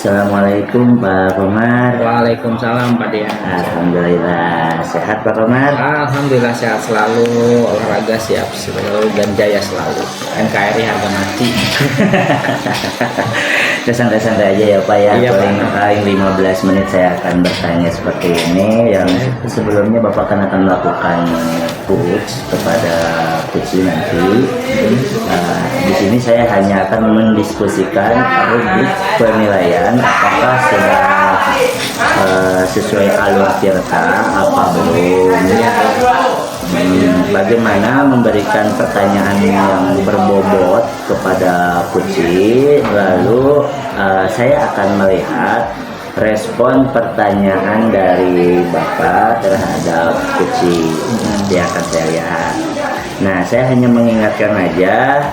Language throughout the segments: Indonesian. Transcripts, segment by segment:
Assalamualaikum Pak Komar. Waalaikumsalam Pak Dian. Alhamdulillah sehat Pak Komar. Alhamdulillah sehat selalu, olahraga siap selalu dan jaya selalu. NKRI harga mati. Santai-santai aja ya Pak ya. Iya, paling 15 menit saya akan bertanya seperti ini. Yang sebelumnya Bapak akan melakukan push kepada kucing nanti. Di sini saya hanya akan mendiskusikan rubrik penilaian apakah sudah sesuai alur tirta apa belum. Bagaimana memberikan pertanyaan yang berbobot kepada kucing, lalu saya akan melihat respon pertanyaan dari Bapak terhadap kucing. Nanti akan saya lihat. Nah, saya hanya mengingatkan aja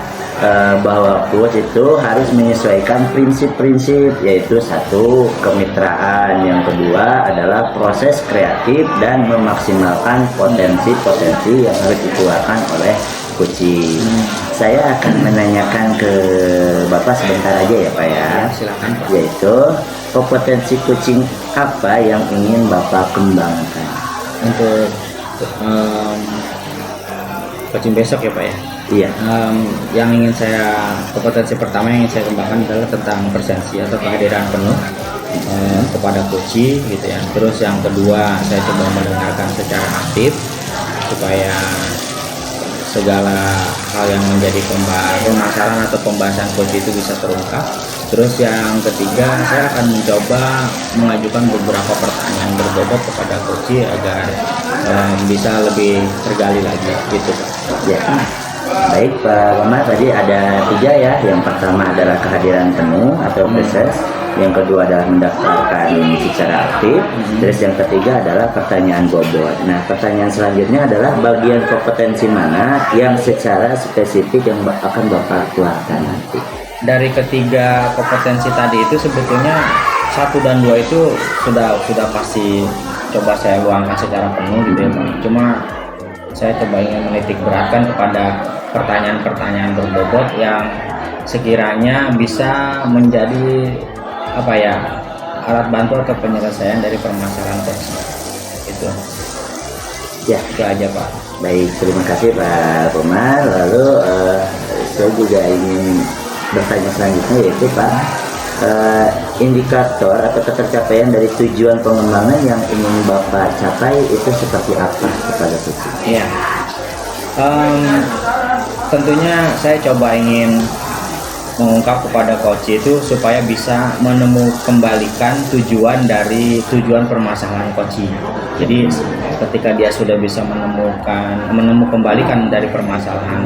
bahwa coach itu harus menyesuaikan prinsip-prinsip, yaitu satu, kemitraan, yang kedua adalah proses kreatif dan memaksimalkan potensi-potensi yang harus dikeluarkan oleh kucing. Saya akan menanyakan ke Bapak sebentar aja ya Pak ya. Silakan Pak. Yaitu kompetensi kucing apa yang ingin Bapak kembangkan Untuk coaching besok ya Pak ya. Iya. Yang ingin saya, kompetensi pertama yang ingin saya kembangkan adalah tentang presensi atau kehadiran penuh kepada coaching gitu ya. Terus yang kedua, saya coba mendengarkan secara aktif supaya segala hal yang menjadi permasalahan atau pembahasan coach itu bisa terungkap. Terus yang ketiga, saya akan mencoba mengajukan beberapa pertanyaan berbobot kepada coach agar bisa lebih tergali lagi gitu Pak. Ya. Baik Pak Komar, tadi ada 3 ya. Yang pertama adalah kehadiran penuh atau presence, yang kedua adalah mendaftarkan secara aktif, terus yang ketiga adalah pertanyaan bobot. Nah, pertanyaan selanjutnya adalah bagian kompetensi mana yang secara spesifik yang akan Bapak keluarkan nanti. Dari ketiga kompetensi tadi itu sebetulnya 1 dan 2 itu sudah pasti coba saya luangkan secara penuh gitu ya Pak. Cuma saya coba ingin menitik beratkan kepada pertanyaan-pertanyaan berbobot yang sekiranya bisa menjadi alat bantu atau penyelesaian dari permasalahan tersebut. Itu. Ya, itu aja Pak. Baik, terima kasih Pak Komar. Lalu saya juga ingin bertanya selanjutnya, yaitu Pak, indikator atau ketercapaian dari tujuan pengembangan yang ingin Bapak capai itu seperti apa kepada kucing? Iya. Tentunya saya coba ingin mengungkap kepada coach itu supaya bisa kembalikan tujuan permasalahan coach. Jadi ketika dia sudah bisa kembalikan dari permasalahan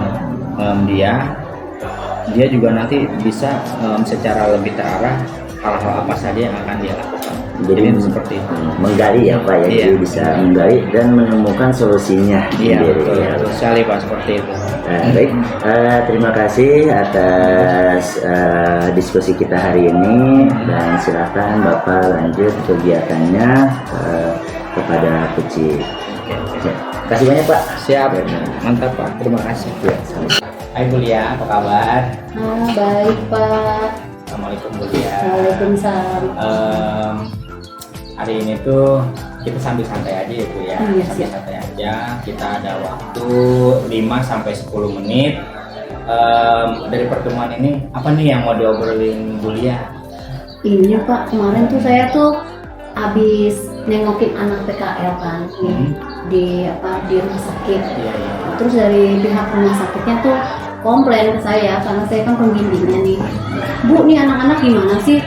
dia juga nanti bisa secara lebih terarah hal-hal apa saja yang akan dia lakukan. Jadi seperti itu. Menggali ya Pak ya, Iya. jadi bisa menggali dan menemukan solusinya. Iya, sendiri. betul sekali Pak, seperti itu. Baik, terima kasih atas diskusi kita hari ini, dan silakan Bapak lanjut kegiatannya kepada kucing. Ya, kasih banyak Pak. Siap, mantap Pak, terima kasih. Ya, Hai Bu Lia, apa kabar? Baik Pak. Assalamualaikum Bu Lia. Waalaikumsalam. Hari ini tuh kita sambil santai aja ya Bu ya. Iya, Sambil siap. santai aja. Kita ada waktu 5-10 menit. Dari pertemuan ini apa nih yang mau diobrolin Bu Lia? Ini Pak, kemarin tuh saya tuh habis nengokin anak PKL kan di rumah sakit. Iya, iya. Terus dari pihak rumah sakitnya tuh komplain ke saya karena saya kan pembimbingnya nih. Bu, nih anak-anak gimana sih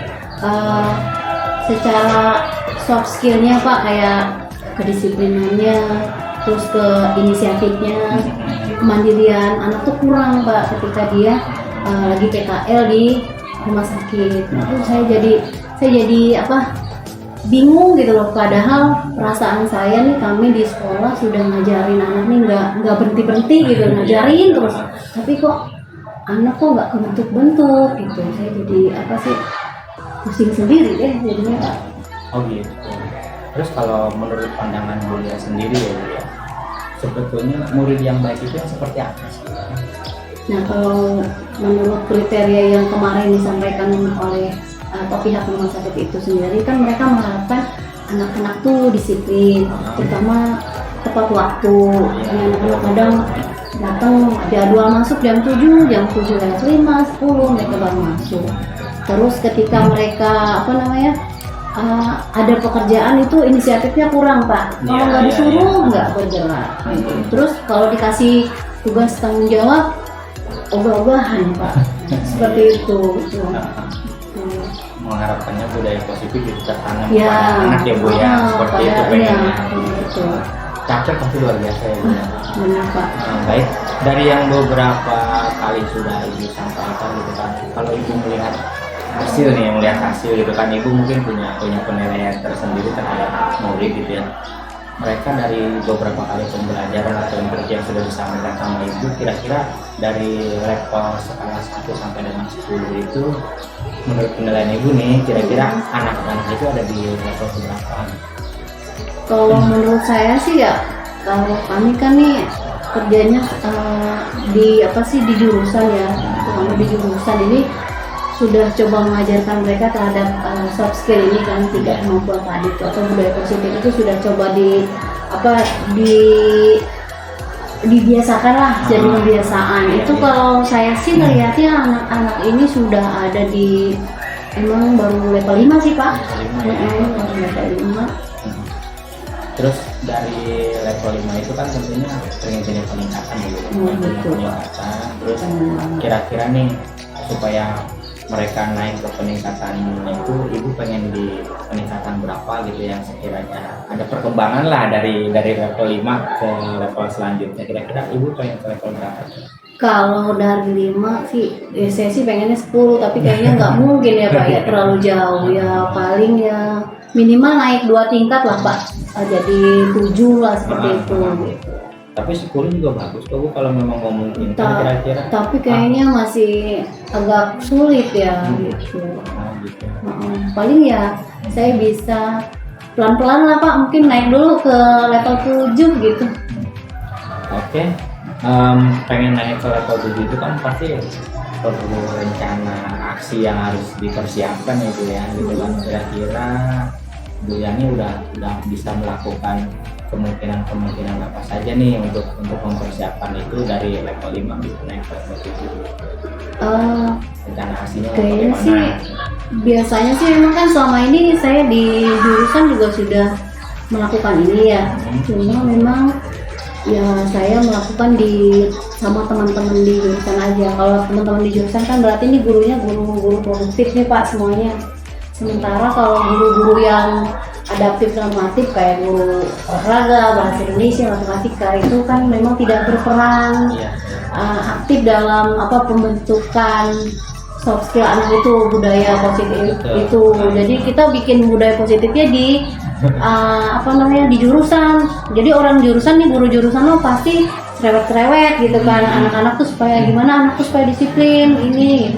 secara soft skillnya Pak, kayak kedisiplinannya, terus ke inisiatifnya, kemandirian anak tuh kurang Pak ketika dia lagi PKL di rumah sakit. Itu saya jadi bingung gitu loh, padahal perasaan saya nih, kami di sekolah sudah ngajarin anak nih nggak berhenti gitu, ngajarin terus, tapi kok anak kok nggak kebentuk-bentuk gitu. Saya jadi pusing sendiri deh jadinya Pak. Oh gitu. Terus kalau menurut pandangan Bu Lia sendiri ya Bu ya, sebetulnya murid yang baik itu yang seperti apa sih? Nah, kalau menurut kriteria yang kemarin disampaikan oleh atau pihak rumah sakit itu sendiri kan mereka mengharapkan anak-anak tuh disiplin, terutama tepat waktu. Anak-anak kadang datang jadwal masuk jam 7 lewat 5, 10 mereka baru masuk. Terus ketika mereka ada pekerjaan itu inisiatifnya kurang Pak. Kalau nggak disuruh nggak bergerak. Terus kalau dikasih tugas tanggung jawab ogah-ogahan Pak. Seperti itu. Mengharapkannya budaya positif ditanam Ya, pada anak ya Bu ya, seperti itu pengennya. Itu. Capek pasti luar biasa ya Bu ya. Benar Pak. Baik, dari yang beberapa kali sudah Ibu sampaikan gitu kan, kalau Ibu melihat hasil nih, melihat hasil gitu kan, Ibu mungkin punya penilaian tersendiri terhadap murid gitu ya. Mereka dari beberapa kali pembelajaran atau interview yang sudah disampaikan sama Ibu, kira-kira dari level skala 1 sampai dengan 10 itu menurut penilaian Ibu nih, kira-kira anak-anak itu ada di level berapa? Kalau menurut saya sih ya, kalau kami kan nih kerjanya di jurusan ya, terutama di jurusan ini sudah coba mengajarkan mereka terhadap soft skill ini kan, 3 kemampuan tadi itu atau budaya positif itu sudah coba dibiasakan lah, jadi kebiasaan. Itu kalau saya sih melihatnya anak-anak ini sudah ada di emang baru level 5 sih Pak. Baru level 5. Terus dari level 5 itu kan tentunya pengen peningkatan dulu, peningkatan. Terus kira-kira nih supaya mereka naik ke peningkatan itu, Ibu pengen di peningkatan berapa gitu yang sekiranya ada perkembangan lah dari level 5 ke level selanjutnya, kira-kira Ibu pengen ke level berapa? Kalau dari 5 sih, saya sih pengennya 10, tapi kayaknya nggak mungkin ya Pak ya, terlalu jauh ya, paling ya minimal naik 2 tingkat lah Pak, jadi 7 lah seperti itu. Tapi 10 juga bagus kok Bu, kalau memang mau mungkin kira-kira. Tapi kayaknya masih agak sulit ya gitu. Gitu. Paling ya saya bisa pelan-pelan lah Pak, mungkin naik dulu ke level 7 gitu. Oke. Pengen naik ke level 7 itu kan pasti perlu rencana aksi yang harus dipersiapkan ya Bu ya, gitu kan. Kira-kira Bu Yani udah bisa melakukan kemungkinan apa saja nih untuk mempersiapkan itu dari level 5 gitu naik ke level 7. Rencana aksinya Kayaknya bagaimana? sih biasanya sih memang kan selama ini saya di jurusan juga sudah melakukan ini ya. Cuma memang ya saya melakukan sama teman-teman di jurusan aja. Kalau teman-teman di jurusan kan berarti ini gurunya guru produktif nih Pak semuanya. Sementara kalau guru-guru yang adaptif dan formatif kayak guru olahraga, bahasa Indonesia, matematika itu kan memang tidak berperan aktif dalam pembentukan soft skill anak itu, budaya positif itu. Jadi kita bikin budaya positifnya di di jurusan. Jadi orang jurusan nih, guru jurusan pasti cerewet gitu kan, anak-anak tuh supaya gimana, anak tuh supaya disiplin ini.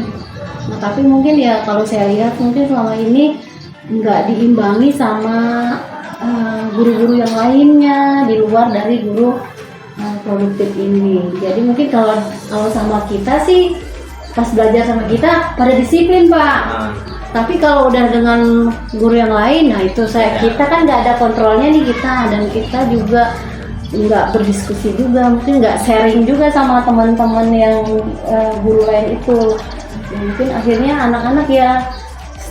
Nah tapi mungkin ya kalau saya lihat mungkin selama ini nggak diimbangi sama guru-guru yang lainnya di luar dari guru produktif ini. Jadi mungkin kalau sama kita sih pas belajar sama kita pada disiplin Pak. Tapi kalau udah dengan guru yang lain, nah itu kita kan nggak ada kontrolnya nih kita, dan kita juga nggak berdiskusi juga, mungkin nggak sharing juga sama teman-teman yang guru lain itu. Mungkin akhirnya anak-anak ya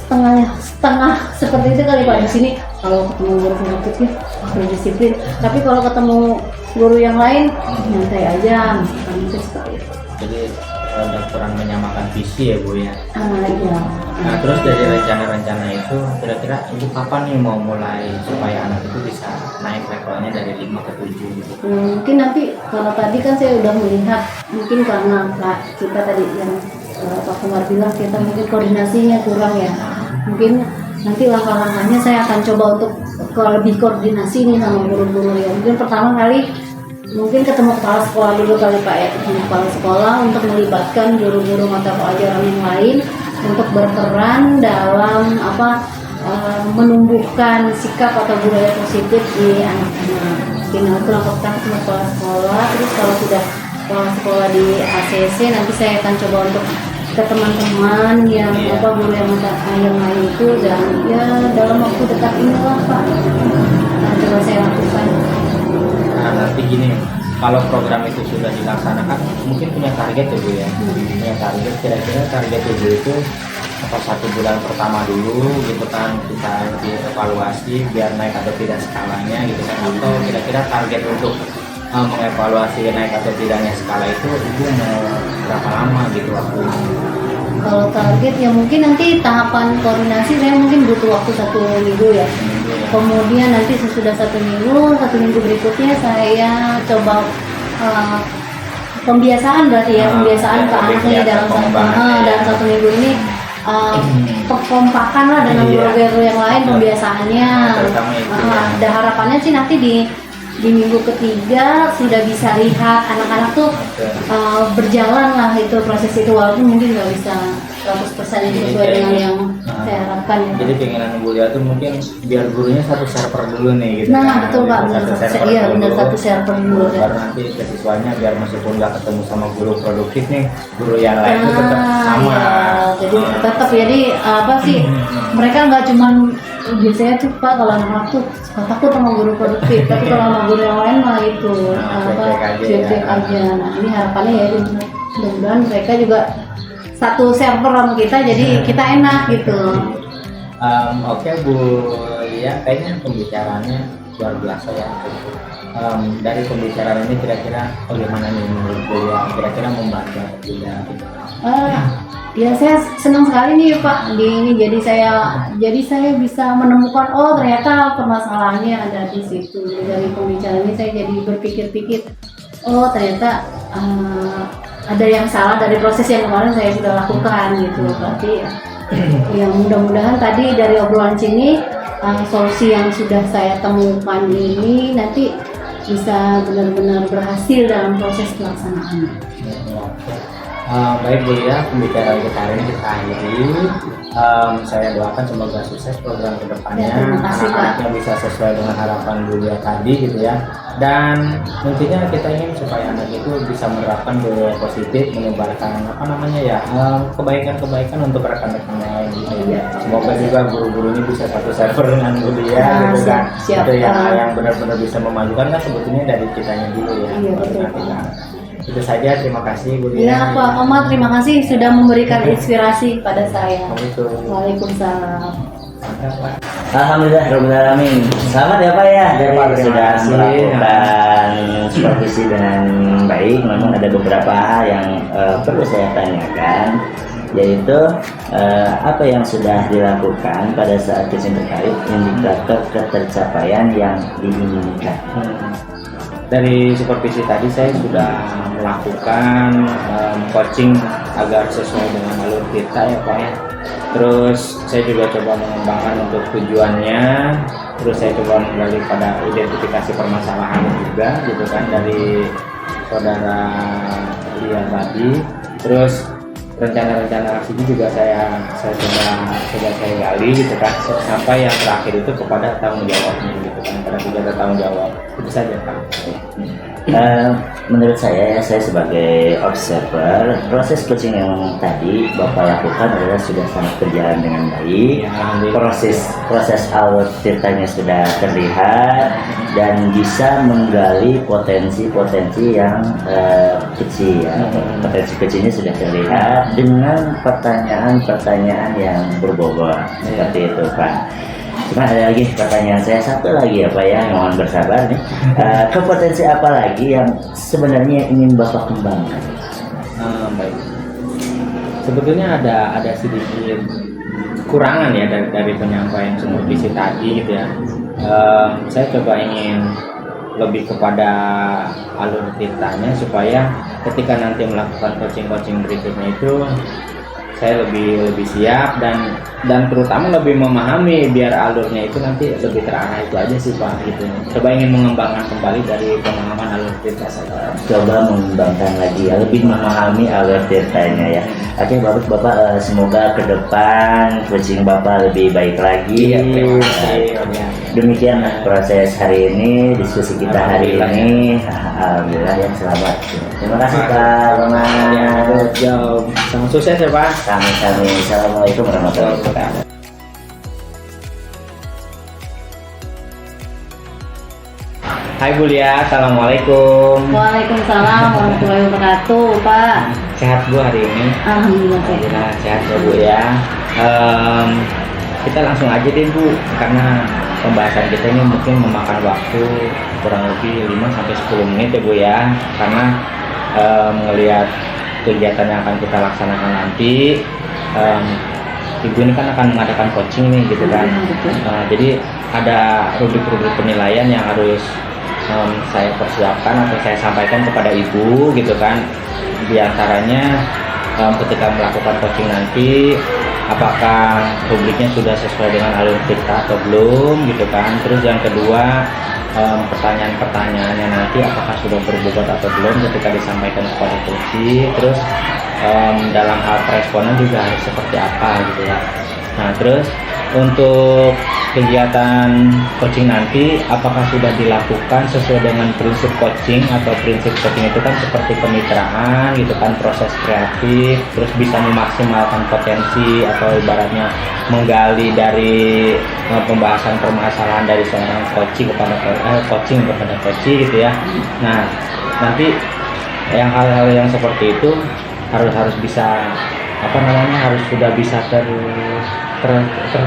setengah seperti itu kali Pak. Di sini kalau ketemu guru produktif berdisiplin, tapi kalau ketemu guru yang lain nyantai aja, misalkan itu seperti itu. Jadi ada kurang menyamakan visi ya Bu ya. Iya. Nah terus dari rencana-rencana itu kira-kira Ibu kapan nih mau mulai supaya anak itu bisa naik levelnya dari 5 ke 7 gitu? Mungkin nanti kalau tadi kan saya udah melihat, mungkin karena kita tadi yang Pak Kumar bilang kita mungkin koordinasinya kurang ya. Mungkin nanti langkah-langkahnya saya akan coba untuk lebih koordinasi nih sama guru-guru ya. Mungkin pertama kali mungkin ketemu kepala sekolah dulu kali Pak ya, ketemu kepala sekolah untuk melibatkan guru-guru mata pelajaran yang lain untuk berperan dalam menumbuhkan sikap atau budaya positif di anak-anak. Mungkin nanti lakukan ketemu kepala sekolah, terus kalau sudah kepala sekolah di ACC nanti saya akan coba untuk ke teman-teman yang guru yang lain itu, dan ya dalam waktu dekat inilah Pak coba saya lakukan. Nah, nanti gini, kalau program itu sudah dilaksanakan, mungkin punya target ya Bu ya. Punya target, kira-kira target Ibu itu apa 1 bulan pertama dulu gitu kan, kita dievaluasi biar naik atau tidak skalanya gitu kan, atau kira-kira target untuk mengevaluasi naik atau tidaknya skala itu Ibu mau berapa lama gitu waktunya? Kalau target ya mungkin nanti tahapan koordinasi saya mungkin butuh waktu 1 minggu ya. Kemudian nanti sesudah 1 minggu berikutnya saya coba pembiasaan berarti ya, pembiasaan ke anaknya dalam 1 minggu ini, kekompakan lah dengan guru-guru yang lain pembiasaannya. Dan harapannya sih nanti di minggu ketiga sudah bisa lihat anak-anak tuh berjalan lah itu proses itu, walaupun mungkin nggak bisa 100% sesuai dengan yang saya harapkan ya. Jadi keinginan Ibu Lia tuh mungkin biar gurunya 1 server dulu nih gitu. Nah betul Pak, benar 1 server dulu ya. Baru nanti ke siswanya biar meskipun nggak ketemu sama guru produktif nih, guru yang lain itu tetap sama. Ya, jadi tetap jadi apa sih, mereka nggak cuman biasanya tuh Pak kalau anak tuh takut sama guru produktif, tapi kalau sama guru yang lain mah itu cek aja. Nah ini harapannya ya mudah-mudahan mereka juga 1 server sama kita, jadi kita enak gitu. Oke Bu Lia, kayaknya pembicaraannya luar biasa ya. Dari pembicaraan ini kira-kira bagaimana nih menurut Bu Lia, kira-kira membantu atau tidak? Ya saya senang sekali nih Pak di ini, jadi saya bisa menemukan ternyata permasalahannya ada di situ. Jadi dari pembicaraan ini saya jadi berpikir-pikir, ternyata ada yang salah dari proses yang kemarin saya sudah lakukan gitu. Berarti ya mudah-mudahan tadi dari obrolan sini solusi yang sudah saya temukan ini nanti bisa benar-benar berhasil dalam proses pelaksanaannya. Baik Bu Lia, pembicaraan kita hari ini kita akhiri. Saya doakan semoga sukses program kedepannya, anak-anaknya bisa sesuai dengan harapan Bu Lia tadi gitu ya. Dan intinya kita ingin supaya anak itu bisa menerapkan budaya positif, menyebarkan kebaikan-kebaikan untuk rekan-rekan lain gitu ya. Semoga juga guru-guru ini bisa 1 server dengan Bu Lia gitu kan. Itu yang benar-benar bisa memajukan kan sebetulnya dari kitanya dulu ya. Iya betul. Itu saja, terima kasih Bu Lia. Ya Pak Omar, terima kasih sudah memberikan inspirasi pada saya. Waalaikumsalam. Alhamdulillah Rabbil Alamin. Selamat ya Pak ya, sudah melakukan supervisi dengan baik. Memang ada beberapa hal yang perlu saya tanyakan, yaitu apa yang sudah dilakukan pada saat coaching terkait indikator ketercapaian yang diinginkan. Dari supervisi tadi saya sudah melakukan coaching agar sesuai dengan alur kita ya Pak ya. Terus saya juga coba mengembangkan untuk tujuannya. Terus saya coba menggali pada identifikasi permasalahan juga gitu kan dari saudara Lia tadi. Terus rencana-rencana aksinya juga saya coba saya gali gitu kan, sampai yang terakhir itu kepada tanggung jawabnya gitu kan, pada tidak ada tanggung jawab. Itu saja Pak. Menurut saya sebagai observer, proses coaching yang tadi Bapak lakukan adalah sudah sangat berjalan dengan baik. Proses alur ceritanya sudah terlihat dan bisa menggali potensi-potensi yang kecil ya. Potensi kecilnya sudah terlihat dengan pertanyaan-pertanyaan yang berbobot seperti itu Pak. Cuma ada lagi pertanyaan saya satu lagi ya Pak ya, mohon bersabar nih. Kompetensi apa lagi yang sebenarnya ingin Bapak kembangkan? Baik. Sebetulnya ada sedikit kekurangan ya dari penyampaian supervisi tadi gitu ya. Saya coba ingin lebih kepada alur ceritanya supaya ketika nanti melakukan coaching berikutnya itu saya lebih siap dan terutama lebih memahami biar alurnya itu nanti lebih terarah. Itu aja sih Pak gitu. Coba ingin mengembangkan kembali dari pemahaman alur cerita saya. Coba mengembangkan lagi ya, lebih memahami alur ceritanya ya. Oke Bapak, semoga ke depan coaching Bapak lebih baik lagi. Terima kasih. demikianlah proses hari ini, diskusi kita hari ini. Alhamdulillah yang selamat. Terima kasih Pak Roman. Jauh, sama sukses ya Pak. Kami. Assalamualaikum warahmatullahi wabarakatuh. Hai Bu Lia, Assalamualaikum. Waalaikumsalam warahmatullahi wabarakatuh, Pak. Sehat Bu hari ini? Alhamdulillah sehat. Alhamdulillah sehat ya Bu ya. Kita langsung aja deh Bu, karena pembahasan kita ini mungkin memakan waktu kurang lebih 5-10 menit ya Bu ya. Karena melihat kegiatan yang akan kita laksanakan nanti, Ibu ini kan akan mengadakan coaching nih gitu kan. Jadi ada rubrik-rubrik penilaian yang harus saya persiapkan atau saya sampaikan kepada Ibu gitu kan. Di antaranya ketika melakukan coaching nanti, apakah rubriknya sudah sesuai dengan alur kita atau belum gitu kan. Terus yang kedua, pertanyaan-pertanyaannya nanti apakah sudah berbobot atau belum ketika disampaikan kepada coaching. Terus dalam hal peresponan juga harus seperti apa gitu ya. Nah terus untuk kegiatan coaching nanti, apakah sudah dilakukan sesuai dengan prinsip coaching atau prinsip coaching itu kan seperti kemitraan gitu kan, proses kreatif, terus bisa memaksimalkan potensi atau ibaratnya menggali dari pembahasan permasalahan dari seorang coaching kepada coaching gitu ya. Nah nanti yang hal-hal yang seperti itu harus bisa harus sudah bisa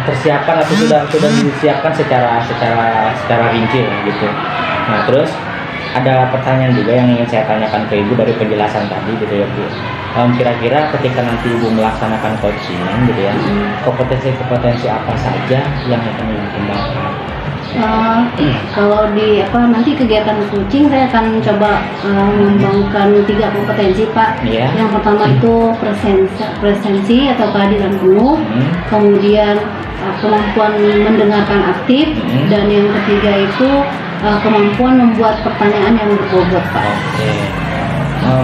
tersiapkan atau sudah disiapkan secara rinci gitu. Nah terus ada pertanyaan juga yang ingin saya tanyakan ke Ibu dari penjelasan tadi gitu ya Bu. Kira-kira ketika nanti Ibu melaksanakan coaching gitu ya, kompetensi apa saja yang akan Ibu kembangkan? Kalau di nanti kegiatan coaching saya akan coba mengembangkan 3 kompetensi Pak. Yang pertama itu presensi atau kehadiran penuh, kemudian kemampuan mendengarkan aktif, dan yang ketiga itu kemampuan membuat pertanyaan yang berbobot Pak. Oke.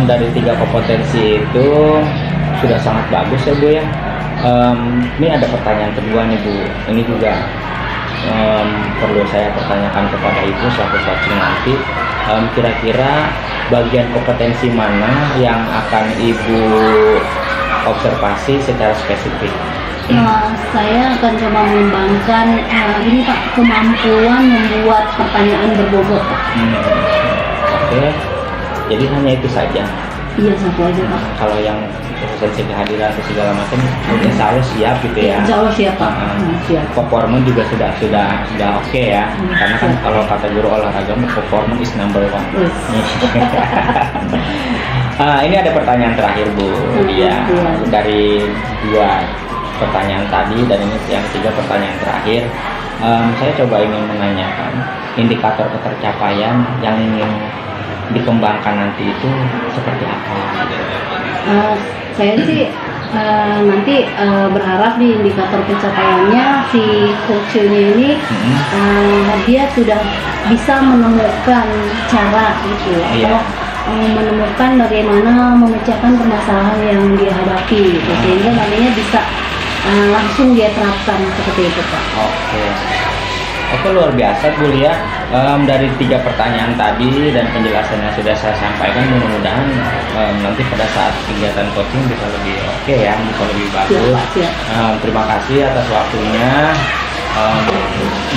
Dari 3 kompetensi itu sudah sangat bagus ya Bu ya. Ini ada pertanyaan kedua nih Bu. Ini juga perlu saya pertanyakan kepada Ibu suatu coaching nanti. Kira-kira bagian kompetensi mana yang akan Ibu observasi secara spesifik? Saya akan coba mengembangkan ini Pak, kemampuan membuat pertanyaan berbobot Pak. Oke. Jadi hanya itu saja. Iya, satu aja Pak. Kalau yang presensi kehadiran atau segala macam, insya Allah siap gitu ya. Insya Allah siap Pak. Siap. Performance juga sudah oke ya. Karena kan kalau kata guru olahraga, performance is number 1. Ini ada pertanyaan terakhir Bu. Iya. Dari 2 pertanyaan tadi dan ini yang 3 pertanyaan terakhir. Saya coba ingin menanyakan indikator ketercapaian yang ingin dikembangkan nanti itu seperti apa? Saya sih nanti berharap di indikator pencapaiannya si coachnya ini dia sudah bisa menemukan cara gitu atau menemukan bagaimana memecahkan permasalahan yang dia hadapi gitu, sehingga nantinya bisa langsung dia terapkan seperti itu Pak. Oke, luar biasa Bu Lia. Dari 3 pertanyaan tadi dan penjelasannya sudah saya sampaikan, mudah-mudahan nanti pada saat kegiatan coaching bisa lebih oke ya, bisa lebih bagus. Terima kasih atas waktunya.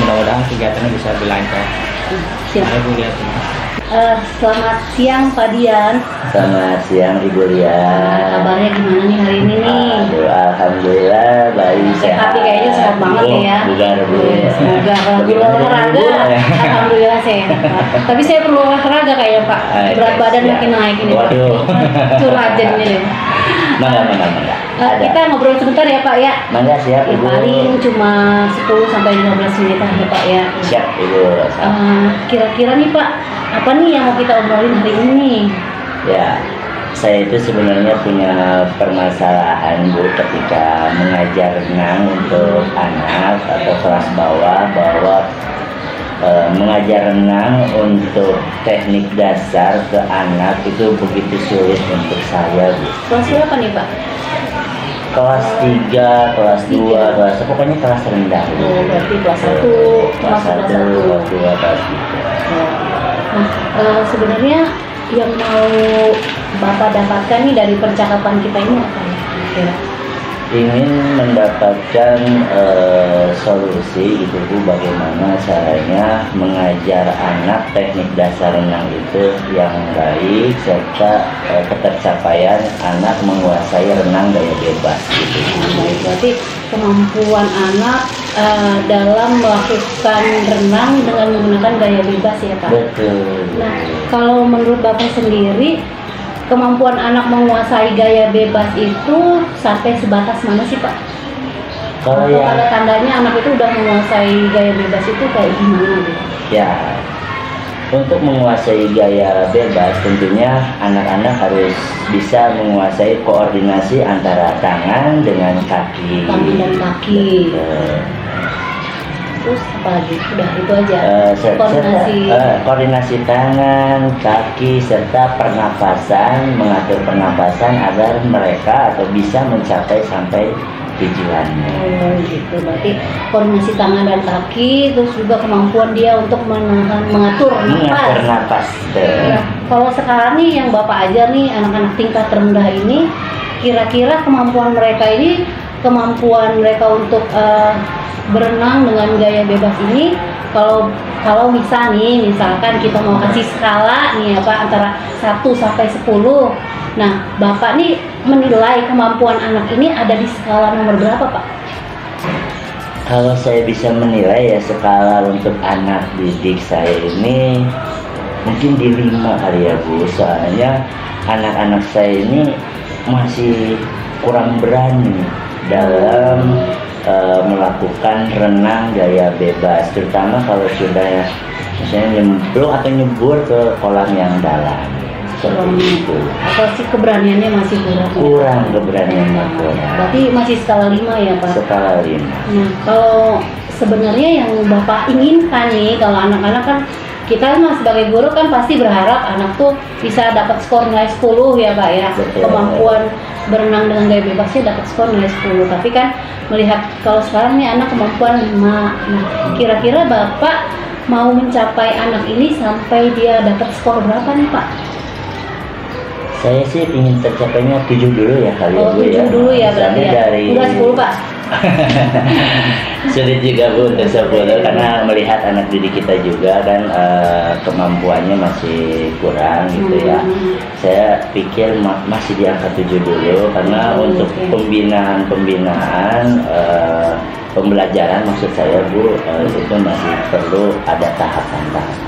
Mudah-mudahan kegiatannya bisa lebih lancar. Siap Bu Lia. Selamat siang Pak Dian. Selamat siang Ibu Lia. Kabarnya gimana nih hari ini nih? Alhamdulillah baik, sehat. Kayaknya sehat banget ya. Bugar Bu. Semoga kalau olahraga, alhamdulillah sehat. Tapi saya perlu olahraga kayaknya Pak. Berat badan makin naik ini. Waduh. Curhat jadinya. Mana. Kita ngobrol sebentar ya Pak ya. Mana siap Ibu. Paling cuma 10-15 menit aja Pak ya. Siap Ibu. Kira-kira nih Pak, apa nih yang mau kita obrolin hari ini? Ya, saya itu sebenarnya punya permasalahan Bu ketika mengajar renang untuk anak atau kelas bawah, bahwa mengajar renang untuk teknik dasar ke anak itu begitu sulit untuk saya Bu. Kelas berapa nih Pak? kelas 3, kelas 2, kelas pokoknya kelas rendah. Oh, berarti kelas 1, kelas 1, kelas 2, kelas 3. Nah, sebenarnya yang mau Bapak dapatkan nih dari percakapan kita ini apa ya? Kira-kira? Ingin mendapatkan solusi gitu Bu, bagaimana caranya mengajar anak teknik dasar renang itu yang baik serta ketercapaian anak menguasai renang gaya bebas gitu. Baik, berarti kemampuan anak dalam melakukan renang dengan menggunakan gaya bebas ya Pak? Betul. Nah, kalau menurut Bapak sendiri, kemampuan anak menguasai gaya bebas itu sampai sebatas mana sih Pak? Kalau Atau yang tanda-tandanya anak itu udah menguasai gaya bebas itu kayak gimana gitu? ya, untuk menguasai gaya bebas tentunya anak-anak harus bisa menguasai koordinasi antara tangan dengan kaki. Tangan dan kaki. Betul. Terus apa lagi? Udah itu aja. Koordinasi. Koordinasi tangan, kaki, serta pernapasan, mengatur pernapasan agar mereka atau bisa mencapai sampai tujuannya. Oh gitu, berarti koordinasi tangan dan kaki, terus juga kemampuan dia untuk mengatur Mengatur napas. napas. Nah, kalau sekarang nih yang Bapak ajar nih anak-anak tingkat rendah ini, kira-kira kemampuan mereka untuk berenang dengan gaya bebas ini, kalau misalkan kita mau kasih skala nih apa antara 1 sampai 10. Nah, Bapak nih menilai kemampuan anak ini ada di skala nomor berapa, Pak? Kalau saya bisa menilai ya skala untuk anak didik saya ini mungkin di 5 kali ya Bu. Soalnya anak-anak saya ini masih kurang berani dalam melakukan renang gaya bebas, terutama kalau sudah misalnya nyemplung atau nyebur ke kolam yang dalam seperti itu. Atau si keberaniannya masih kurang? Kurang keberaniannya kurang. Berarti masih skala 5 ya Pak? Skala 5. Nah, kalau sebenarnya yang Bapak inginkan nih, kalau anak-anak kan kita sebagai guru kan pasti berharap anak tuh bisa dapat skor nilai 10 ya Pak ya. Betul. Kemampuan berenang dengan gaya bebasnya dapat skor nilai 10. Tapi kan melihat kalau sekarang nih anak kemampuan 5. Nah, kira-kira Bapak mau mencapai anak ini sampai dia dapat skor berapa nih Pak? Saya sih ingin tercapainya 7 dulu ya kali Oh, Bu 7 ya. dulu ya berarti Misalnya ya. dari Udah 10 Pak. sulit juga Bu untuk 10 karena melihat anak didik kita juga kan kemampuannya masih kurang gitu ya. Saya pikir masih di angka 7 dulu karena untuk pembinaan pembelajaran maksud saya Bu itu masih perlu ada tahapan-tahapan.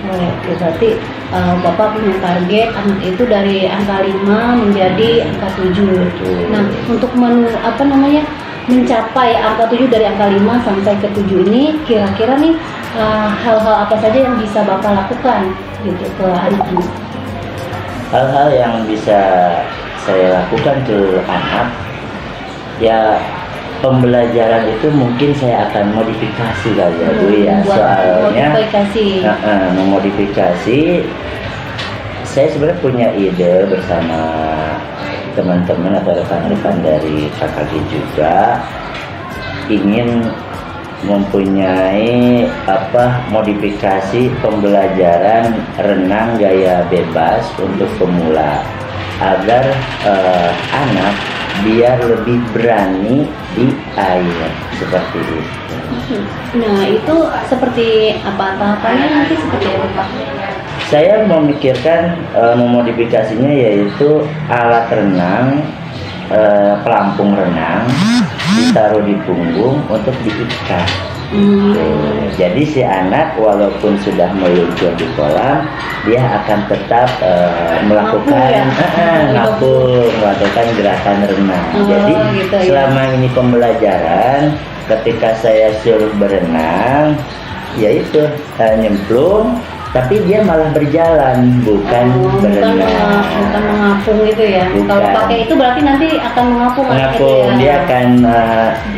Oke, berarti Bapak punya target anak itu dari angka 5 menjadi angka 7. Nah, untuk mencapai angka 7 dari angka 5 sampai ke 7 ini, kira-kira nih hal-hal apa saja yang bisa Bapak lakukan gitu ke anak ini? Hal-hal yang bisa saya lakukan ke anak ya, pembelajaran itu mungkin saya akan modifikasi kali ya Bu ya, soalnya memodifikasi. Saya sebenarnya punya ide bersama teman-teman atau rekan-rekan dari KKG juga, ingin mempunyai modifikasi pembelajaran renang gaya bebas untuk pemula agar anak biar lebih berani di air seperti itu. Nah, itu seperti apa tahapannya nanti seperti apa Pak? Saya memikirkan memodifikasinya yaitu alat renang, pelampung renang ditaruh di punggung untuk diikat. Jadi si anak walaupun sudah meluncur di kolam, dia akan tetap melakukan melakukan gerakan renang. Jadi gitu, selama ini pembelajaran, ketika saya suruh berenang, yaitu nyemplung, tapi dia malah berjalan, bukan berenang. Bukan mengapung gitu ya. Bukan. Kalau pakai itu berarti nanti akan mengapung. Mengapung, dia akan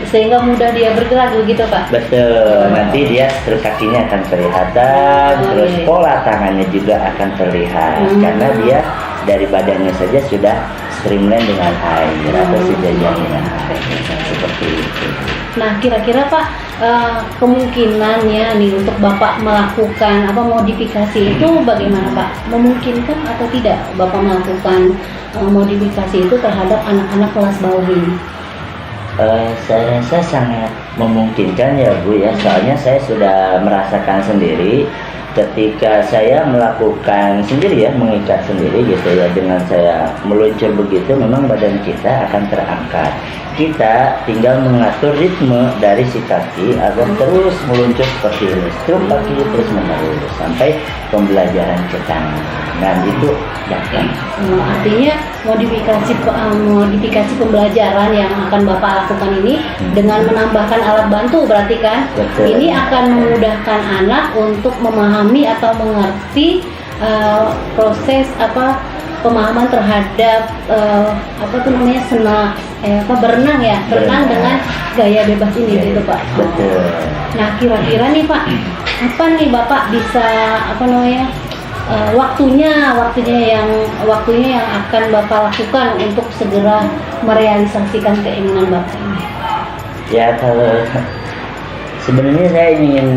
sehingga mudah dia bergerak begitu Pak. betul. Nanti dia terus kakinya akan kelihatan, terus pola tangannya juga akan terlihat karena dia dari badannya saja sudah streamline dengan air atau sudah jaminan air seperti itu. Nah, kira-kira Pak, kemungkinannya nih untuk Bapak melakukan modifikasi itu bagaimana Pak? Memungkinkan atau tidak Bapak melakukan modifikasi itu terhadap anak-anak kelas bawah ini? Saya rasa sangat memungkinkan ya Bu ya, soalnya saya sudah merasakan sendiri ketika saya melakukan sendiri ya, mengikat sendiri gitu ya, dengan saya meluncur begitu memang badan kita akan terangkat. Kita tinggal mengatur ritme dari si kaki agar terus meluncur seperti ini, stroke kaki terus menerus sampai pembelajaran ke tangan. Dan itu dapat. Artinya modifikasi pembelajaran yang akan Bapak lakukan ini dengan menambahkan alat bantu berarti kan? Betul. Ini akan memudahkan anak untuk memahami atau mengerti proses pemahaman terhadap berenang ya, berenang dengan gaya bebas ini gitu Pak. Betul. Nah, kira-kira nih Pak, kapan nih Bapak bisa waktunya yang akan Bapak lakukan untuk segera merealisasikan keinginan Bapak ini? Ya, kalau sebenarnya saya ingin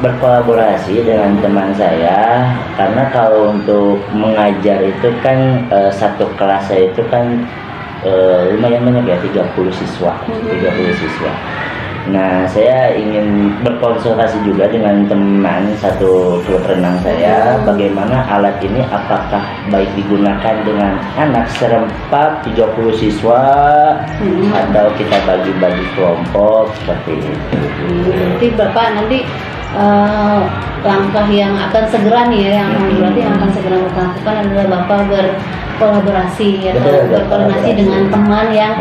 berkolaborasi dengan teman saya, karena kalau untuk mengajar itu kan satu kelas saya itu kan lumayan banyak ya, 30 siswa. Nah, saya ingin berkonsultasi juga dengan teman satu klub renang saya, bagaimana alat ini apakah baik digunakan dengan anak serempak 30 siswa atau kita bagi-bagi kelompok seperti itu. Nanti Bapak langkah yang akan segera nih ya, berarti yang akan segera Bapak lakukan adalah Bapak berkolaborasi atau berkoordinasi dengan teman yang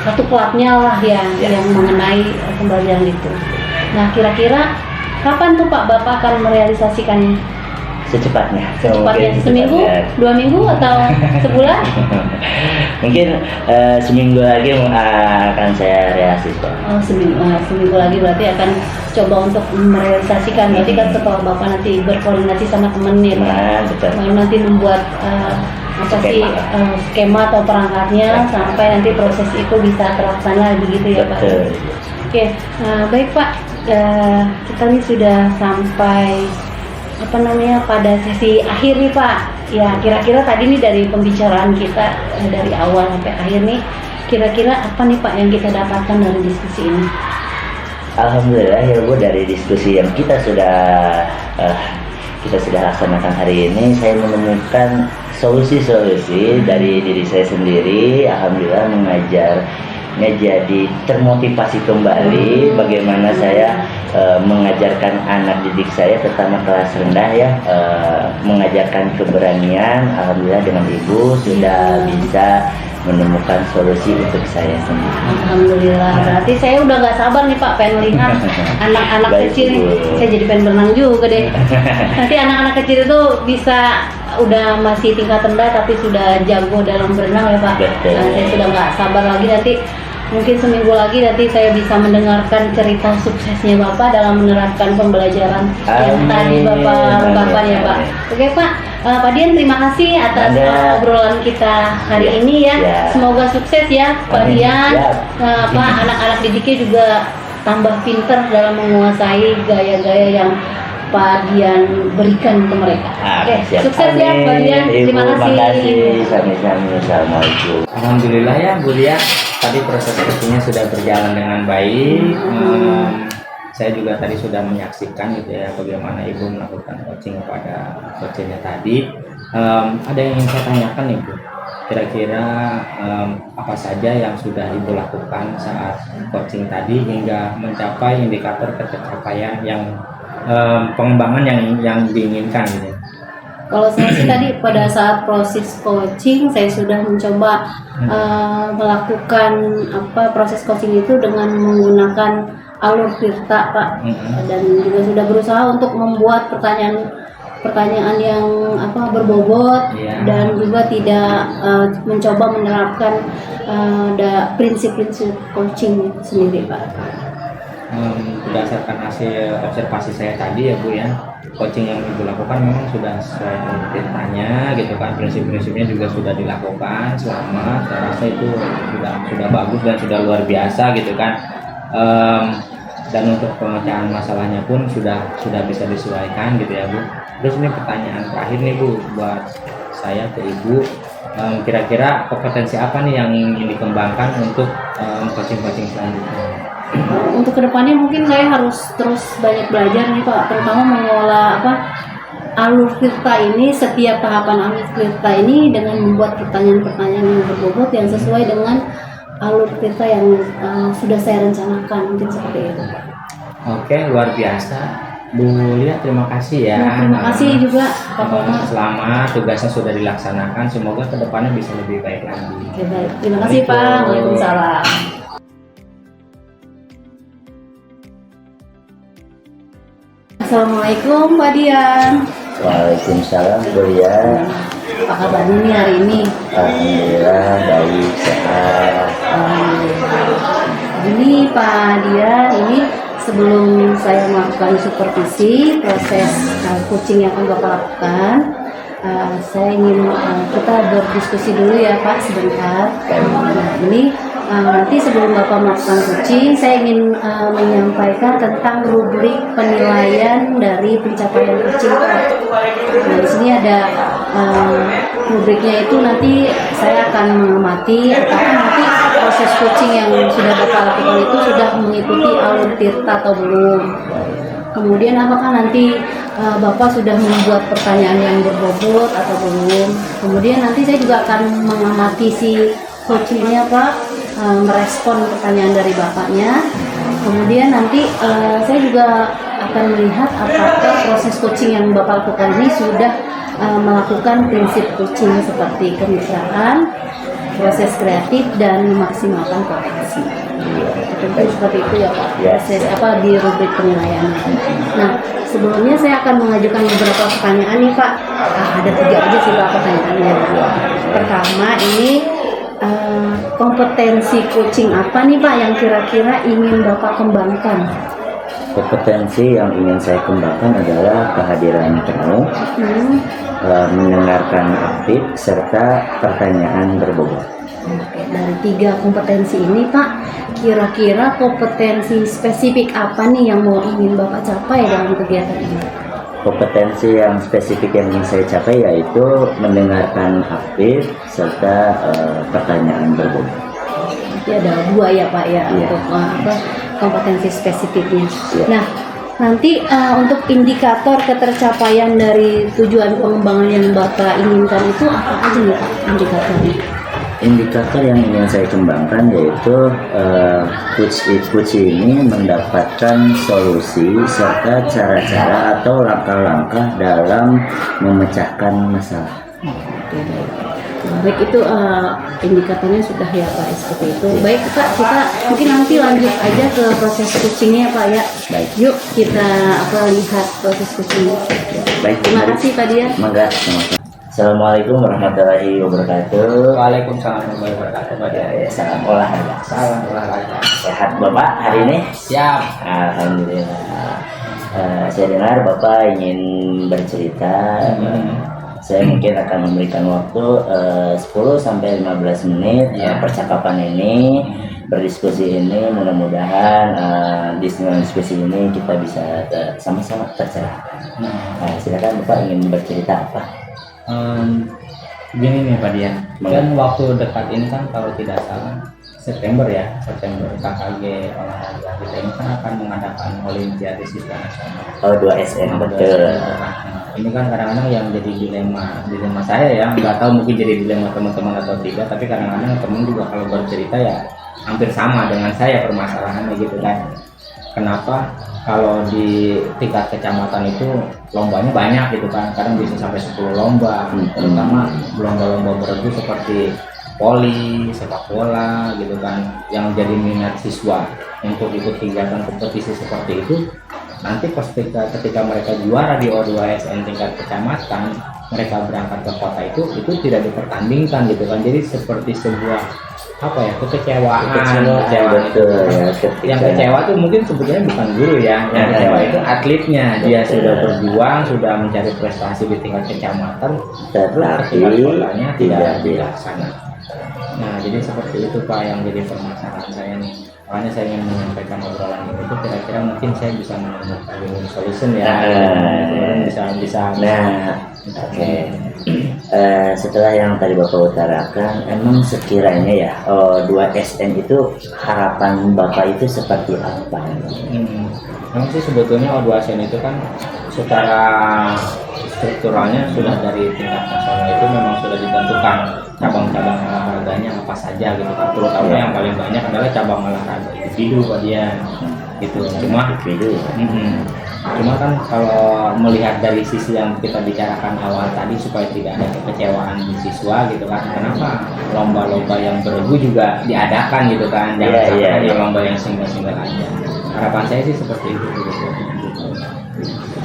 satu klubnya lah yang mengenai pembelajaran itu. Nah, kira-kira kapan tuh Pak Bapak akan merealisasikannya? Secepatnya. Seminggu, 2 minggu atau sebulan? Mungkin seminggu lagi akan saya realisasikan. Seminggu lagi berarti akan coba untuk merealisasikan. Berarti kan setelah Bapak nanti berkoordinasi sama temennya Pak, nanti membuat skema atau perangkatnya sampai nanti proses itu bisa terlaksana begitu ya Pak. Oke, baik Pak, kita nih sudah sampai pada sesi akhir nih Pak. Ya, kira-kira tadi nih dari pembicaraan kita dari awal sampai akhir nih, kira-kira apa nih Pak yang kita dapatkan dari diskusi ini? Alhamdulillah ya Bu, dari diskusi yang kita sudah laksanakan hari ini, saya menemukan solusi-solusi dari diri saya sendiri. Alhamdulillah jadi termotivasi kembali bagaimana saya mengajarkan anak didik saya, terutama kelas rendah ya, mengajarkan keberanian. Alhamdulillah dengan Ibu sudah bisa menemukan solusi untuk saya sendiri. Alhamdulillah, berarti saya udah gak sabar nih Pak, pengen lihat anak-anak kecil. Saya jadi pengen berenang juga deh. Nanti anak-anak kecil itu bisa udah masih tingkat rendah tapi sudah jago dalam berenang ya Pak. Nah, saya sudah gak sabar lagi, nanti mungkin seminggu lagi nanti saya bisa mendengarkan cerita suksesnya Bapak dalam menerapkan pembelajaran yang tadi Bapak ungkapkan ya Pak. Oke Pak, Pak Dian terima kasih atas obrolan kita hari ini ya. Semoga sukses ya Pak Dian. Anak-anak didiknya juga tambah pinter dalam menguasai gaya-gaya yang Pak Dian berikan ke mereka. Oke, sukses ya Pak Dian. Terima kasih. Sami-sami. Assalamualaikum. Alhamdulillah ya Bu Dia, tadi proses coachingnya sudah berjalan dengan baik. Saya juga tadi sudah menyaksikan gitu ya bagaimana Ibu melakukan coaching kepada coachnya tadi. Ada yang ingin saya tanyakan nih Bu, kira-kira apa saja yang sudah Ibu lakukan saat coaching tadi hingga mencapai indikator pencapaian yang pengembangan yang diinginkan gitu. Kalau saya sih tadi pada saat proses coaching saya sudah mencoba melakukan proses coaching itu dengan menggunakan alur Tirta Pak, dan juga sudah berusaha untuk membuat pertanyaan yang berbobot dan juga tidak mencoba menerapkan prinsip-prinsip coaching sendiri Pak. berdasarkan hasil observasi saya tadi ya Bu ya, coaching yang Ibu lakukan memang sudah sesuai perintahnya gitu kan, prinsip-prinsipnya juga sudah dilakukan, selamat, saya rasa itu sudah bagus dan sudah luar biasa gitu kan. Dan untuk pemecahan masalahnya pun sudah bisa disesuaikan gitu ya Bu. Terus ini pertanyaan terakhir nih Bu buat saya ke Ibu, kira-kira kompetensi apa nih yang ingin dikembangkan untuk coaching-coaching selanjutnya? Untuk kedepannya mungkin saya harus terus banyak belajar nih Pak, terutama mengelola alur Tirta ini, setiap tahapan alur Tirta ini dengan membuat pertanyaan-pertanyaan yang berbobot yang sesuai dengan alur Tirta yang sudah saya rencanakan, mungkin seperti itu. Oke, luar biasa Bu Lia, terima kasih ya. Nah, terima kasih juga Pak Komar. Selamat, tugasnya sudah dilaksanakan, semoga kedepannya bisa lebih baik lagi. Oke, baik. Terima kasih Pak. Waalaikumsalam. Assalamualaikum Pak Dian. Waalaikumsalam Bu Lia. Apa kabarnya nih hari ini? Alhamdulillah baik, sehat. Ini Pak Dian, ini sebelum saya melakukan supervisi proses coaching yang akan Bapak lakukan, saya ingin kita berdiskusi dulu ya Pak sebentar. Nah, ini nanti sebelum Bapak melakukan coaching, saya ingin menyampaikan tentang rubrik penilaian dari pencapaian coaching Pak. Nah, di sini ada rubriknya, itu nanti saya akan mengamati apakah nanti proses coaching yang sudah Bapak lakukan itu sudah mengikuti alur Tirta atau belum. Kemudian apakah nanti Bapak sudah membuat pertanyaan yang berbobot atau belum. Kemudian nanti saya juga akan mengamati si coachingnya Pak, merespon pertanyaan dari Bapaknya. Kemudian nanti saya juga akan melihat apakah proses coaching yang Bapak lakukan ini sudah melakukan prinsip coaching seperti kemitraan, proses kreatif, dan memaksimalkan potensi. Tentu seperti itu ya Pak, proses di rubrik penilaian. Nah, sebelumnya saya akan mengajukan beberapa pertanyaan nih Pak. Ada 3 aja sih Pak pertanyaannya. Pertama ini, kompetensi coaching apa nih Pak yang kira-kira ingin Bapak kembangkan? Kompetensi yang ingin saya kembangkan adalah kehadiran penuh, mendengarkan aktif, serta pertanyaan berbobot. Oke, dari 3 kompetensi ini Pak, kira-kira kompetensi spesifik apa nih yang ingin Bapak capai dalam kegiatan ini? Kompetensi yang spesifik yang ingin saya capai yaitu mendengarkan aktif, serta pertanyaan berbobot. Jadi ada 2 ya Pak ya, Iya. untuk kompetensi spesifiknya. Iya. Nah, nanti untuk indikator ketercapaian dari tujuan pengembangan yang Bapak inginkan itu apa aja nih Pak indikatornya? Indikator yang ingin saya kembangkan yaitu coach ini mendapatkan solusi serta cara-cara atau langkah-langkah dalam memecahkan masalah. Baik, itu indikatornya sudah ya Pak, seperti itu. Baik Pak, kita mungkin nanti lanjut aja ke proses coachingnya Pak ya. Baik. Yuk kita lihat proses coachingnya. Baik, Terima kasih Pak Dian. Mangga, sama-sama. Assalamualaikum warahmatullahi wabarakatuh. Waalaikumsalam warahmatullahi wabarakatuh. Ya, salam olahraga. Salam olahraga. Sehat Bapak hari ini? Siap. Alhamdulillah. Saya dengar Bapak ingin bercerita. Saya mungkin akan memberikan waktu 10-15 menit percakapan ini, berdiskusi ini. Mudah-mudahan di diskusi ini kita bisa sama-sama tercerahkan. Silakan Bapak ingin bercerita apa? Gini nih Pak Dian, kan waktu dekat ini kan kalau tidak salah September KKG olahraga kita ini kan akan mengadakan Olimpiade Siswa Nasional. Oh, 2SN betul. Ini kan kadang-kadang yang jadi dilema saya ya, nggak tahu mungkin jadi dilema teman-teman atau tidak, tapi kadang-kadang teman juga kalau bercerita ya hampir sama dengan saya permasalahannya gitu kan. Kenapa kalau di tingkat kecamatan itu lombanya banyak gitu kan, kadang bisa sampai 10 lomba, terutama lomba-lomba bergu seperti voli, sepak bola gitu kan, yang jadi minat siswa untuk ikut kegiatan kompetisi seperti itu. Nanti ketika mereka juara di O2SN tingkat kecamatan, mereka berangkat ke kota itu tidak dipertandingkan gitu kan. Jadi seperti sebuah apa ya, kekecewaan betul itu. ya, Yang kecewa tuh mungkin sebetulnya bukan guru ya, yang kecewa itu atletnya. Dia sudah berjuang, sudah mencari prestasi di tingkat kecamatan, tetapi sekolahnya tidak tidak dilaksanakan. Nah, jadi seperti itu Pak yang jadi permasalahan saya nih. Makanya saya ingin menyampaikan obrolan ini itu kira-kira mungkin saya bisa menemukan solution ya. Bisa. Nah, oke. Setelah yang tadi Bapak utarakan, emang sekiranya ya 2SN itu harapan Bapak itu seperti apa? Memang sih sebetulnya O2SN itu kan secara strukturalnya sudah dari tingkat nasional itu memang sudah ditentukan cabang-cabang olahraganya apa saja gitu kan, terutama yang paling banyak adalah cabang olahraga individu Pak Dian gitu. Cuma kan kalau melihat dari sisi yang kita bicarakan awal tadi supaya tidak ada kekecewaan di siswa gitu kan, kenapa lomba-lomba yang beregu juga diadakan gitu kan, jangan sampai hanya lomba yang single-single aja. Harapan saya sih seperti itu gitu.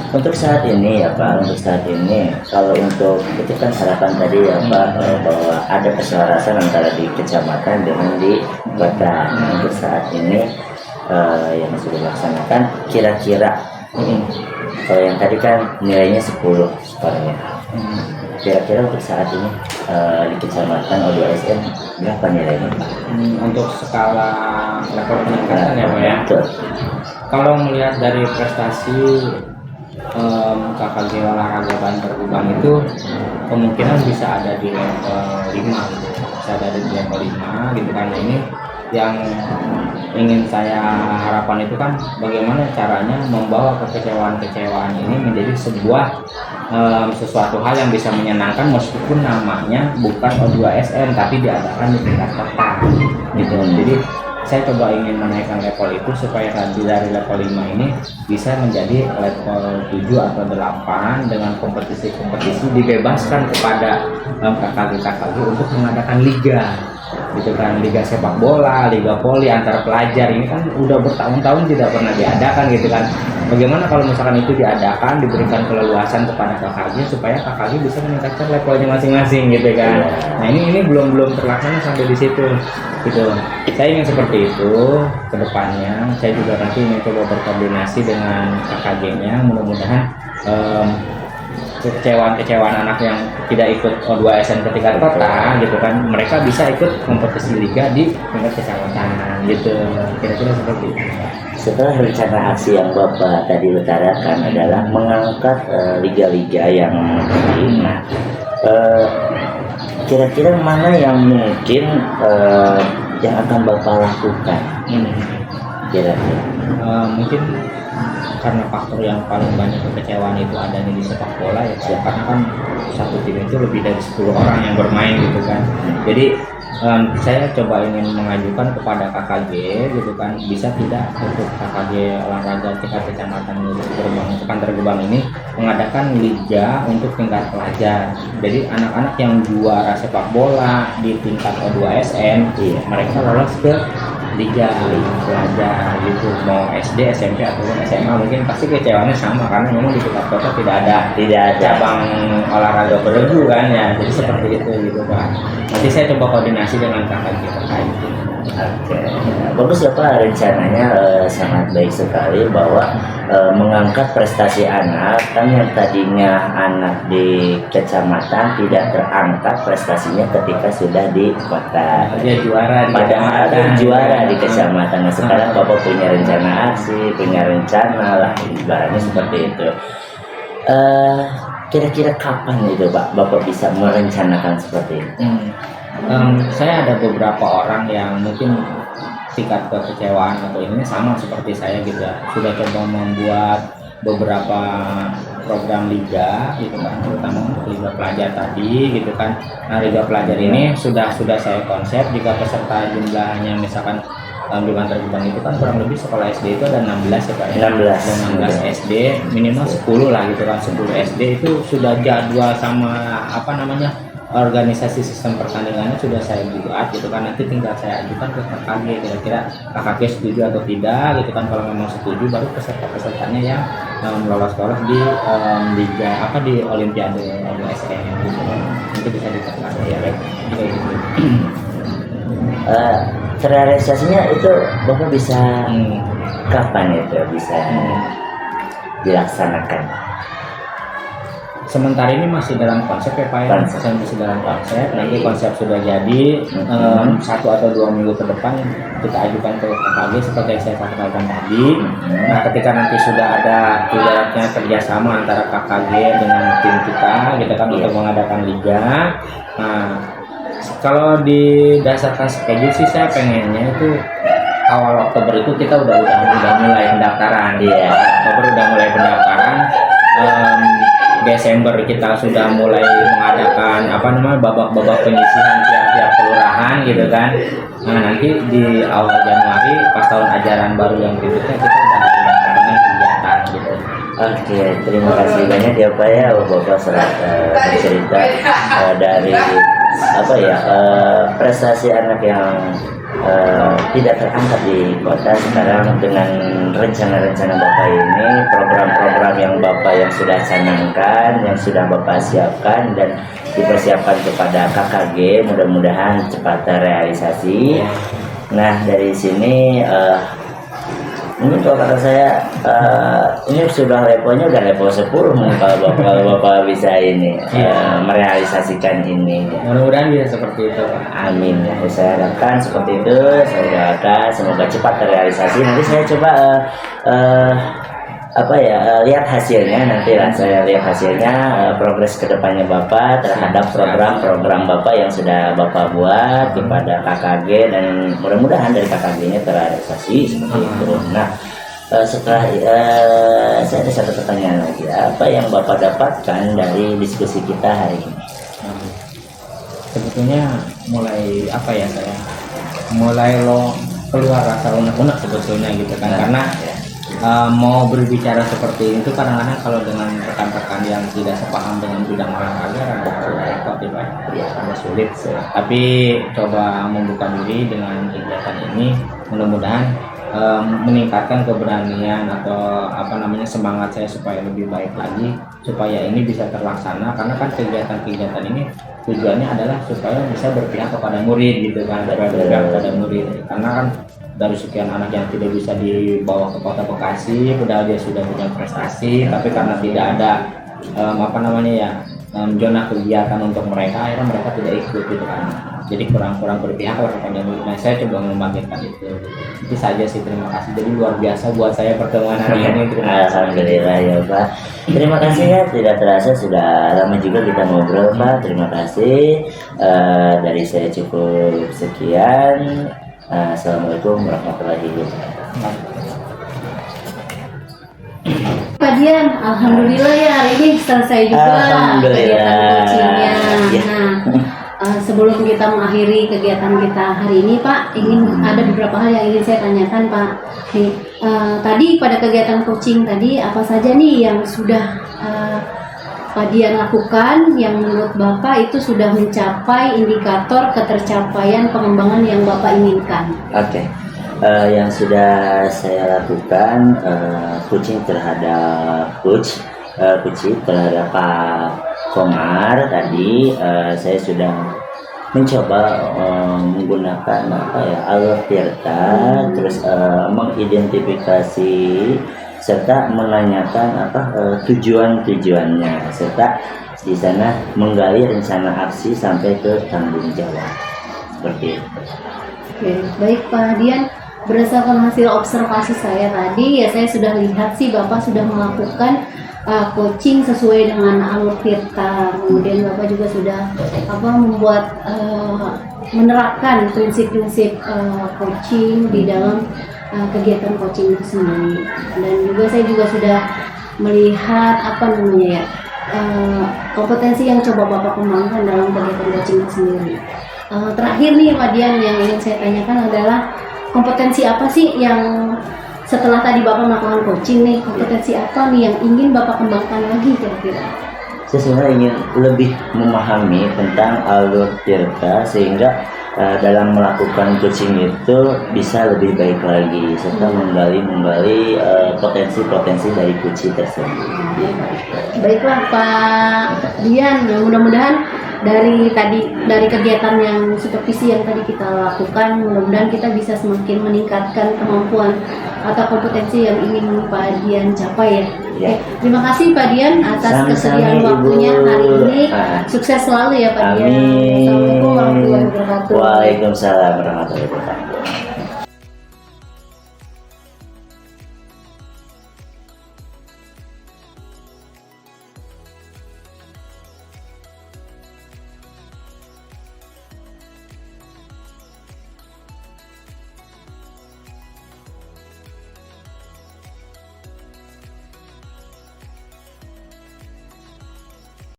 Untuk saat ini ya Pak, kalau untuk itu kan harapan tadi ya Pak, bahwa ada keselarasan antara di kecamatan dengan di kota. Untuk saat ini yang sudah dilaksanakan, kira-kira kalau yang tadi kan nilainya 10 skornya, kira-kira untuk saat ini di kecamatan O2SN berapa nilainya Pak? Untuk skala level peningkatan ya Pak ya. Betul. Kalau melihat dari prestasi KKG olahraga Bantar Gebang itu kemungkinan bisa ada di level 5 gitu. Bisa ada di level 5 gitu kan. Ini yang ingin saya harapkan itu kan bagaimana caranya membawa kekecewaan ini menjadi sebuah sesuatu hal yang bisa menyenangkan meskipun namanya bukan O2SN tapi diadakan di tingkat kota gitu. Jadi saya coba ingin menaikkan level itu supaya nanti dari level 5 ini bisa menjadi level 7 atau 8 dengan kompetisi-kompetisi dibebaskan kepada KKG untuk mengadakan liga gitu kan, liga sepak bola, liga voli antar pelajar. Ini kan udah bertahun-tahun tidak pernah diadakan gitu kan. Bagaimana kalau misalkan itu diadakan, diberikan keleluasan kepada KKG supaya KKG bisa meningkatkan levelnya masing-masing gitu kan. Nah ini belum terlaksana sampai di situ gitu. Saya ingin seperti itu ke depannya. Saya juga nanti ingin coba berkoordinasi dengan KKG-nya, mudah-mudahan kekecewaan anak yang tidak ikut O2SN ketika kota gitu kan, mereka bisa ikut kompetisi liga di tingkat kecamatan gitu, kira-kira seperti itu. Setelah rencana aksi yang Bapak tadi utarakan adalah mengangkat liga-liga yang penting, nah kira-kira mana yang mungkin yang akan Bapak lakukan? Kira-kira mungkin karena faktor yang paling banyak kekecewaan itu adanya di sepak bola ya Pak, karena kan satu tim itu lebih dari 10 orang yang bermain gitu kan. Jadi saya coba ingin mengajukan kepada KKG gitu kan, bisa tidak untuk KKG olahraga tingkat kecamatan Bantar Gebang ini mengadakan liga untuk tingkat pelajar. Jadi anak-anak yang juara sepak bola di tingkat O2SN mereka lolos ke liga pelajar gitu, mau SD, SMP ataupun SMA. Mungkin pasti kecewaannya sama karena memang di tingkat kota tidak ada cabang olahraga beregu kan ya. Jadi seperti itu gitu Pak. Nanti saya coba koordinasi dengan KKG terkait. Oke, bagus ya Pak, rencananya sangat baik sekali bahwa mengangkat prestasi anak. Kan yang tadinya anak di kecamatan tidak terangkat prestasinya ketika sudah di kota, dia juara, padahal ada juara di kecamatan. Nah, sekarang Bapak punya rencana aksi, punya rencana lah, ibaratnya seperti itu. Kira-kira kapan itu Pak Bapak bisa merencanakan seperti itu? Saya ada beberapa orang yang mungkin tingkat kekecewaan atau ini sama seperti saya gitu ya, sudah coba membuat beberapa program liga gitu kan, terutama untuk liga pelajar tadi gitu kan. Nah liga pelajar ini sudah saya konsep jika peserta jumlahnya misalkan di Bantar Gebang itu kan kurang lebih sekolah SD itu ada 16 ya Pak ya? 16 SD, minimal 10 lah gitu kan. 10 SD itu sudah jadwal sama organisasi sistem pertandingannya sudah saya buat gitu kan, nanti tinggal saya ajukan ke KKG, kira-kira KKG setuju atau tidak gitu kan. Kalau memang setuju baru peserta-pesertanya yang lolos di liga di Olimpiade OSN gitu kan. Nanti bisa ditekan ya kayak gitu. Terrealisasinya itu Bapak bisa kapan itu bisa dilaksanakan? Sementara ini masih dalam konsep ya Pak, saya masih dalam konsep. Nanti konsep sudah jadi 1 atau 2 minggu ke depan kita ajukan ke KKG seperti yang saya katakan tadi. Nah, ketika nanti sudah ada ibaratnya kerjasama antara KKG dengan tim kita kan untuk mengadakan liga. Nah, kalau didasarkan schedule sih saya pengennya itu awal Oktober itu kita udah mulai pendaftaran. Oktober udah mulai pendaftaran. Desember kita sudah mulai mengadakan babak-babak penyisihan tiap kelurahan gitu kan. Nah, nanti di awal Januari pas tahun ajaran baru yang berikutnya kita udah melakukan kegiatan gitu. Oke, terima kasih banyak ya Pak ya, Bapak bercerita dari prestasi anak yang tidak terangkat di kota sekarang dengan rencana-rencana Bapak ini, program-program yang Bapak yang sudah canangkan, yang sudah Bapak siapkan dan dipersiapkan kepada KKG, mudah-mudahan cepat terrealisasi. Nah, dari sini ini kalau kata saya ini sudah levelnya udah level 10 kalau Bapak bisa ini merealisasikan ini. Mudah-mudahan bisa seperti itu. Amin. Ya, saya harapkan seperti itu. Saya doakan semoga cepat terrealisasi. Nanti saya coba lihat hasilnya. Nanti lah saya lihat hasilnya progres kedepannya Bapak terhadap program-program Bapak yang sudah Bapak buat kepada KKG, dan mudah-mudahan dari KKG-nya terrealisasi seperti itu. Nah, setelah saya ada satu pertanyaan lagi. Apa yang Bapak dapatkan dari diskusi kita hari ini? Sebetulnya mulai keluar rasa unek-unek sebetulnya gitu kan, karena mau berbicara seperti itu kadang-kadang kalau dengan rekan-rekan yang tidak sepaham dengan bidang olahraga agak sulit. Tapi coba membuka diri dengan kegiatan ini, mudah-mudahan meningkatkan keberanian atau semangat saya supaya lebih baik lagi, supaya ini bisa terlaksana. Karena kan kegiatan-kegiatan ini tujuannya adalah supaya bisa berpihak kepada murid gitu kan, berpihak kepada murid. Karena kan dari sekian anak yang tidak bisa dibawa ke kota Bekasi, padahal dia sudah punya prestasi, tapi karena tidak ada zona kegiatan untuk mereka, akhirnya mereka tidak ikut gitu kan. Jadi kurang berpihak lah kepada murid. Nah, saya coba membangkitkan itu. Itu saja sih, terima kasih. Jadi luar biasa buat saya pertemuan hari ini. Alhamdulillah ya Pak. Terima kasih ya, tidak terasa sudah lama juga kita ngobrol Pak. Terima kasih. Dari saya cukup sekian. Assalamualaikum warahmatullahi wabarakatuh. Pak Dian, alhamdulillah ya hari ini selesai juga kegiatan coachingnya. Nah, sebelum kita mengakhiri kegiatan kita hari ini Pak, ada beberapa hal yang ingin saya tanyakan Pak. Tadi pada kegiatan coaching tadi apa saja nih yang sudah Pak Dian lakukan yang menurut Bapak itu sudah mencapai indikator ketercapaian pengembangan yang Bapak inginkan? Oke. Yang sudah saya lakukan coaching terhadap terhadap Pak Komar tadi, saya sudah mencoba menggunakan alur Tirta, terus mengidentifikasi serta menanyakan tujuan-tujuannya, serta di sana menggali rencana aksi sampai ke tanggung jawab seperti itu. Oke, baik Pak Dian. Berdasarkan hasil observasi saya tadi, ya saya sudah lihat sih Bapak sudah melakukan coaching sesuai dengan alur Tirta. Kemudian Bapak juga sudah menerapkan prinsip-prinsip coaching di dalam kegiatan coaching itu sendiri. Dan juga saya juga sudah melihat kompetensi yang coba Bapak kembangkan dalam kegiatan coaching itu sendiri. Terakhir nih Pak Dian, yang ingin saya tanyakan adalah kompetensi apa sih yang setelah tadi Bapak melakukan coaching nih, kompetensi apa nih yang ingin Bapak kembangkan lagi kira-kira? saya sebenarnya ingin lebih memahami tentang alur tirta sehingga dalam melakukan coaching itu bisa lebih baik lagi serta menggali potensi-potensi dari coaching tersebut. Baiklah Pak Dian, mudah-mudahan dari kegiatan yang supervisi yang tadi kita lakukan, mudah-mudahan kita bisa semakin meningkatkan kemampuan atau kompetensi yang ingin Pak Dian capai ya. Ya. Oke, terima kasih Pak Dian atas Sama-sama, kesediaan Ibu. waktunya hari ini. Sukses selalu ya Pak Dian. Amin. Assalamualaikum warahmatullahi wabarakatuh. Waalaikumsalam warahmatullahi wabarakatuh.